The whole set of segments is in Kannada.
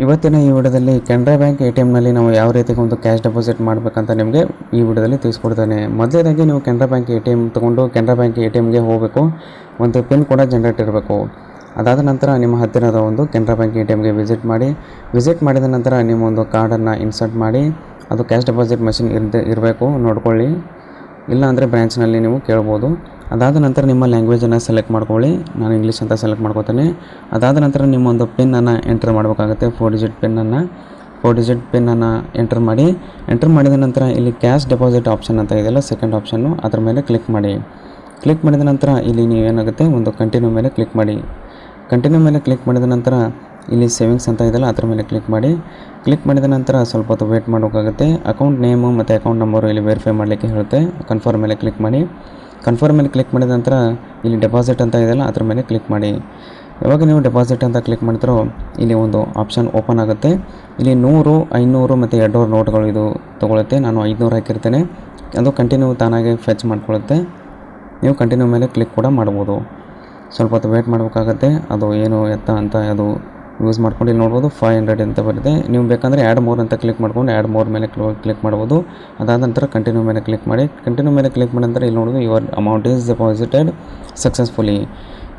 ಇವತ್ತಿನ ಈ ವಿಡಿಯೋದಲ್ಲಿ ಕೆನರಾ ಬ್ಯಾಂಕ್ ಎ.ಟಿ.ಎಂನಲ್ಲಿ ನಾವು ಯಾವ ರೀತಿ ಒಂದು ಕ್ಯಾಶ್ ಡೆಪಾಸಿಟ್ ಮಾಡಬೇಕಂತ ನಿಮಗೆ ಈ ವಿಡಿಯೋದಲ್ಲಿ ತಿಳಿಸ್ಕೊಡ್ತೇನೆ. ಮೊದಲನೇದಾಗಿ ನೀವು ಕೆನರಾ ಬ್ಯಾಂಕ್ ಎ.ಟಿ.ಎಂ ತೊಗೊಂಡು ಕೆನರಾ ಬ್ಯಾಂಕ್ ಎ.ಟಿ.ಎಂಗೆ ಹೋಗಬೇಕು. ಒಂದು ಪಿನ್ ಕೂಡ ಜನರೇಟ್ ಇರಬೇಕು. ಅದಾದ ನಂತರ ನಿಮ್ಮ ಹತ್ತಿರದ ಒಂದು ಕೆನರಾ ಬ್ಯಾಂಕ್ ಎ.ಟಿ.ಎಂಗೆ ವಿಸಿಟ್ ಮಾಡಿದ ನಂತರ ನಿಮ್ಮ ಒಂದು ಕಾರ್ಡನ್ನು ಇನ್ಸರ್ಟ್ ಮಾಡಿ, ಅದು ಕ್ಯಾಶ್ ಡೆಪಾಸಿಟ್ ಮಷಿನ್ ಇರಬೇಕು ನೋಡ್ಕೊಳ್ಳಿ. ಇಲ್ಲ ಅಂದರೆ ಬ್ರ್ಯಾಂಚ್ನಲ್ಲಿ ನೀವು ಕೇಳ್ಬೋದು. ಅದಾದ ನಂತರ ನಿಮ್ಮ ಲ್ಯಾಂಗ್ವೇಜನ್ನು ಸೆಲೆಕ್ಟ್ ಮಾಡ್ಕೊಳ್ಳಿ. ನಾನು ಇಂಗ್ಲೀಷ್ ಅಂತ ಸೆಲೆಕ್ಟ್ ಮಾಡ್ಕೊತೀನಿ. ಅದಾದ ನಂತರ ನಿಮ್ಮ ಒಂದು ಪಿನ್ನನ್ನು ಎಂಟರ್ ಮಾಡಬೇಕಾಗುತ್ತೆ. 4 ಡಿಜಿಟ್ ಪಿನ್ನನ್ನು ಎಂಟರ್ ಮಾಡಿದ ನಂತರ ಇಲ್ಲಿ ಕ್ಯಾಶ್ ಡೆಪಾಸಿಟ್ ಆಪ್ಷನ್ ಅಂತ ಇದೆಯಲ್ಲ, ಸೆಕೆಂಡ್ ಆಪ್ಷನ್ನು, ಅದರ ಮೇಲೆ ಕ್ಲಿಕ್ ಮಾಡಿದ ನಂತರ ಇಲ್ಲಿ ನೀವೇನಾಗುತ್ತೆ ಒಂದು ಕಂಟಿನ್ಯೂ ಮೇಲೆ ಕ್ಲಿಕ್ ಮಾಡಿದ ನಂತರ ಇಲ್ಲಿ ಸೇವಿಂಗ್ಸ್ ಅಂತ ಇದೆಯಲ್ಲ ಅದರ ಮೇಲೆ ಕ್ಲಿಕ್ ಮಾಡಿದ ನಂತರ ಸ್ವಲ್ಪ ಹೊತ್ತು ವೇಟ್ ಮಾಡಬೇಕಾಗುತ್ತೆ. ಅಕೌಂಟ್ ನೇಮು ಮತ್ತು ಅಕೌಂಟ್ ನಂಬರು ಇಲ್ಲಿ ವೆರಿಫೈ ಮಾಡಲಿಕ್ಕೆ ಹೇಳುತ್ತೆ. ಕನ್ಫರ್ಮ್ ಮೇಲೆ ಕ್ಲಿಕ್ ಮಾಡಿದ ನಂತರ ಇಲ್ಲಿ ಡೆಪಾಸಿಟ್ ಅಂತ ಇದೆಯಲ್ಲ ಅದರ ಮೇಲೆ ಕ್ಲಿಕ್ ಮಾಡಿ. ಯಾವಾಗ ನೀವು ಡೆಪಾಸಿಟ್ ಅಂತ ಕ್ಲಿಕ್ ಮಾಡಿದ್ರೋ ಇಲ್ಲಿ ಒಂದು ಆಪ್ಷನ್ ಓಪನ್ ಆಗುತ್ತೆ. ಇಲ್ಲಿ 100, 500 ಮತ್ತು 200 ನೋಟ್ಗಳು ಇದು ತೊಗೊಳುತ್ತೆ. ನಾನು 500 ಹಾಕಿರ್ತೇನೆ. ಅದು ಕಂಟಿನ್ಯೂ ತಾನಾಗೆ ಫೆಚ್ ಮಾಡ್ಕೊಳ್ಳುತ್ತೆ. ನೀವು ಕಂಟಿನ್ಯೂ ಮೇಲೆ ಕ್ಲಿಕ್ ಕೂಡ ಮಾಡ್ಬೋದು. ಸ್ವಲ್ಪ ಹೊತ್ತು ವೇಟ್ ಮಾಡಬೇಕಾಗತ್ತೆ. ಅದು ಏನು ಎತ್ತ ಅಂತ ಅದು ಯೂಸ್ ಮಾಡ್ಕೊಂಡು ಇಲ್ಲಿ ನೋಡ್ಬೋದು 500 ಅಂತ ಬರುತ್ತೆ. ನೀವು ಬೇಕಂದರೆ ಆ್ಯಡ್ ಮೋರ್ ಅಂತ ಕ್ಲಿಕ್ ಮಾಡ್ಕೊಂಡು ಆ್ಯಡ್ ಮೋರ್ ಮೇಲೆ ಕ್ಲಿಕ್ ಮಾಡ್ಬೋದು. ಅದಾದ ನಂತರ ಕಂಟಿನ್ಯೂ ಮೇಲೆ ಕ್ಲಿಕ್ ಮಾಡಿ ನಂತರ ಇಲ್ಲಿ ನೋಡೋದು your amount is deposited successfully.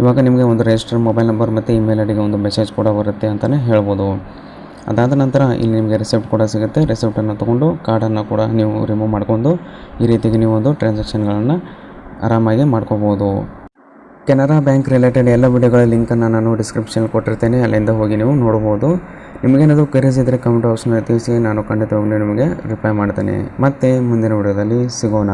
ಇವಾಗ ನಿಮಗೆ ಒಂದು ರಿಜಿಸ್ಟರ್ ಮೊಬೈಲ್ ನಂಬರ್ ಮತ್ತು ಇಮೇಲ್ ಐಡಿಗೆ ಒಂದು ಮೆಸೇಜ್ ಕೂಡ ಬರುತ್ತೆ ಅಂತಲೇ ಹೇಳ್ಬೋದು. ಅದಾದ ನಂತರ ಇಲ್ಲಿ ನಿಮಗೆ ರಿಸಿಪ್ಟ್ ಕೂಡ ಸಿಗುತ್ತೆ. ರಿಸಿಪ್ಟನ್ನು ತೊಗೊಂಡು ಕಾರ್ಡನ್ನು ಕೂಡ ನೀವು ರಿಮೂವ್ ಮಾಡ್ಕೊಂಡು ಈ ರೀತಿಗೆ ನೀವು ಒಂದು ಟ್ರಾನ್ಸಾಕ್ಷನ್ಗಳನ್ನು ಆರಾಮಾಗಿ ಮಾಡ್ಕೋಬೋದು. ಕೆನರಾ ಬ್ಯಾಂಕ್ ರಿಲೇಟೆಡ್ ಎಲ್ಲ ವಿಡಿಯೋಗಳ ಲಿಂಕನ್ನು ನಾನು ಡಿಸ್ಕ್ರಿಪ್ಷನ್ ಕೊಟ್ಟಿರ್ತೇನೆ, ಅಲ್ಲಿಂದ ಹೋಗಿ ನೀವು ನೋಡ್ಬೋದು. ನಿಮಗೇನಾದರೂ ಕ್ವೆರೀಸ್ ಇದ್ದರೆ ಕಮೆಂಟ್ ಬಾಕ್ಸ್ನಲ್ಲಿ ತಿಳಿಸಿ, ನಾನು ಖಂಡಿತವಾಗ್ಲೂ ನಿಮಗೆ ರಿಪ್ಲೈ ಮಾಡ್ತೇನೆ. ಮತ್ತೆ ಮುಂದಿನ ವಿಡಿಯೋದಲ್ಲಿ ಸಿಗೋಣ.